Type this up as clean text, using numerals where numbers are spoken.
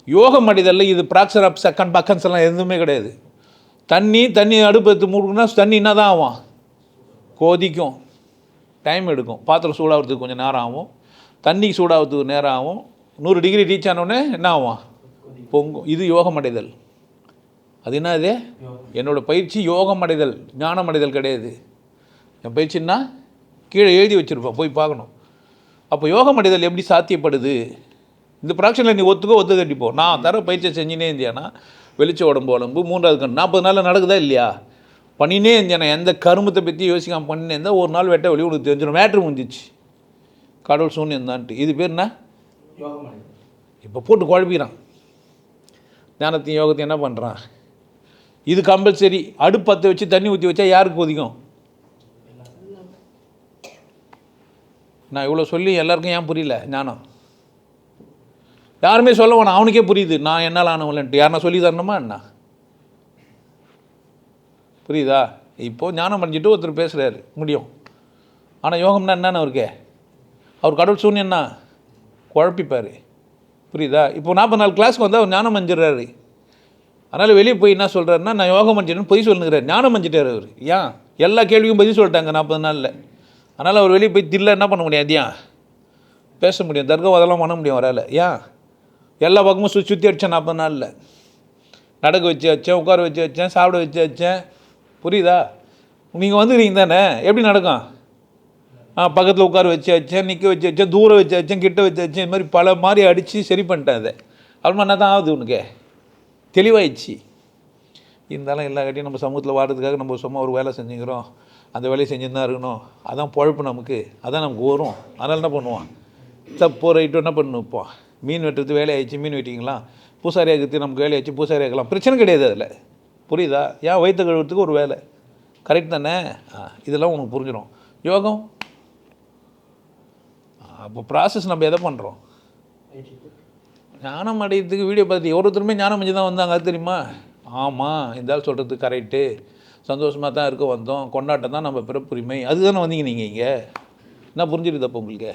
யோகம் அடைதலில் இது ப்ராக்சர் of second பக்கன்ஸ் எல்லாம் எதுவுமே கிடையாது. தண்ணி அடுப்பு எடுத்து மூடுனா தண்ணி என்ன தான் ஆகும், கொதிக்கும், டைம் எடுக்கும். பாத்திரம் சூடாகிறதுக்கு கொஞ்சம் நேரம் ஆகும், தண்ணி சூடாகிறதுக்கு நேரம் ஆகும். 100 டிகிரி ரீச் ஆனோடனே என்ன ஆகும், பொங்கும். இது யோகம் அடைதல். அது என்ன, அது என்னோடய பயிற்சி யோகம் அடைதல், ஞானம் அடைதல் கிடையாது. என் பயிற்சின்னா கீழே எழுதி வச்சுருப்பேன், போய் பார்க்கணும். அப்போ யோகம் அடைதல் எப்படி சாத்தியப்படுது? இந்த ப்ராக்ஷனில் நீ ஒத்து கட்டிப்போம். நான் தர பயிற்சியை செஞ்சுனே இருந்தியானா வெளிச்ச உடம்பு 3வது கண் 40 நாளில் நடக்குதா இல்லையா? பண்ணினே இருந்தேன். எந்த கருமத்தை பற்றி யோசிக்காமல் பண்ணினே இருந்தால் ஒரு நாள் வெட்ட வெளி உனக்கு தெரிஞ்சிடும். மேட்ரு முடிஞ்சிச்சு, கடவுள் சூன்யம் தான்ட்டு. இது பேர் என்ன? இப்போ போட்டு குழப்பிக்கிறான். ஞானத்தையும் யோகத்தையும் என்ன பண்ணுறான்? இது கம்பல்சரி. அடுப்பு பற்ற வச்சு தண்ணி ஊற்றி வச்சா யாருக்கு கொதிக்கும்? நான் இவ்வளோ சொல்லி எல்லாருக்கும் ஏன் புரியல ஞானம்? யாருமே சொல்ல வேணாம், அவனுக்கே புரியுது நான் என்னால் ஆனவன்ட்டு. யாருன்னா சொல்லி தரணுமா என்ன? புரியுதா? இப்போது ஞானம் அடைஞ்சிட்டு ஒருத்தர் பேசுகிறாரு, முடியும். ஆனால் யோகம்னா என்னன்னு அவருக்கு, அவர் கடவுள் சூன்யன்னா குழப்பிப்பார். புரியுதா? இப்போ 40 நாள் கிளாஸ்க்கு வந்தால் அவர் ஞானம் அஞ்சிடுறாரு. அதனால் வெளியே போய் என்ன சொல்கிறாருன்னா நான் யோகம் அஞ்சிட்டேன்னு பொய் சொல்லுங்கிறார். ஞானம் அஞ்சிட்டார் அவர். ஏன்? எல்லா கேள்வியும் பதில் சொல்லிட்டாங்க 40 நாளில். அதனால் அவர் வெளியே போய் தில்ல என்ன பண்ண முடியாது, ஏன் பேச முடியும், தர்க்கம் அதெல்லாம் பண்ண முடியும் வரால. ஏன்? எல்லா பக்கமும் சுற்றி அடித்தேன் 40 நாளில். நடக்க வச்சு வச்சேன், உட்கார வச்சு வச்சேன், சாப்பிட வச்சு வச்சேன். புரியுதா? நீங்கள் வந்துக்கிறீங்க தானே, எப்படி நடக்கும்? பக்கத்தில் உட்கார வச்சு வச்சேன், நிற்க வச்சு வச்சேன், தூரம் வச்சு வச்சேன், கிட்ட வச்சு வச்சேன். இது மாதிரி பல மாதிரி அடித்து சரி பண்ணிட்டேன். அதை அப்புறமா என்ன தான் ஆகுது, உனக்கு தெளிவாயிடுச்சு. இருந்தாலும் எல்லா கட்டியும் நம்ம சமூகத்தில் வாடுறதுக்காக நம்ம சும்மா ஒரு வேலை செஞ்சுக்கிறோம். அந்த வேலையை செஞ்சுன்னு தான் இருக்கணும். அதான் பொழப்பு நமக்கு, அதான் நமக்கு வரும். அதனால் என்ன பண்ணுவான், தப்போ ரைட்டோ என்ன பண்ணுப்போம். மீன் வெட்டுறது வேலையாகிடுச்சு, மீன் வெட்டிங்களா. பூசாரி ஆகிறது நமக்கு வேலையாச்சு, பூசாரி ஆகலாம், பிரச்சனை கிடையாது அதில். புரியுதா? ஏன் வயிற்று கழுவுறதுக்கு ஒரு வேலை, கரெக்ட் தானே? இதெல்லாம் உனக்கு புரிஞ்சிடும். யோகம் அப்போ ப்ராசஸ் நம்ம எதை பண்ணுறோம்? ஞானம் அடையிறதுக்கு வீடியோ பார்த்து ஒருத்தருமே ஞானம் அடைஞ்சு தான் வந்தாங்க, அது தெரியுமா? ஆமாம், இருந்தாலும் சொல்கிறது கரெக்டு, சந்தோஷமாக தான் இருக்க வந்தோம், கொண்டாட்டம் தான் நம்ம பிறப்புரிமை, அதுதானே வந்தீங்க நீங்கள். இங்கே என்ன புரிஞ்சிருது அப்போ உங்களுக்கு?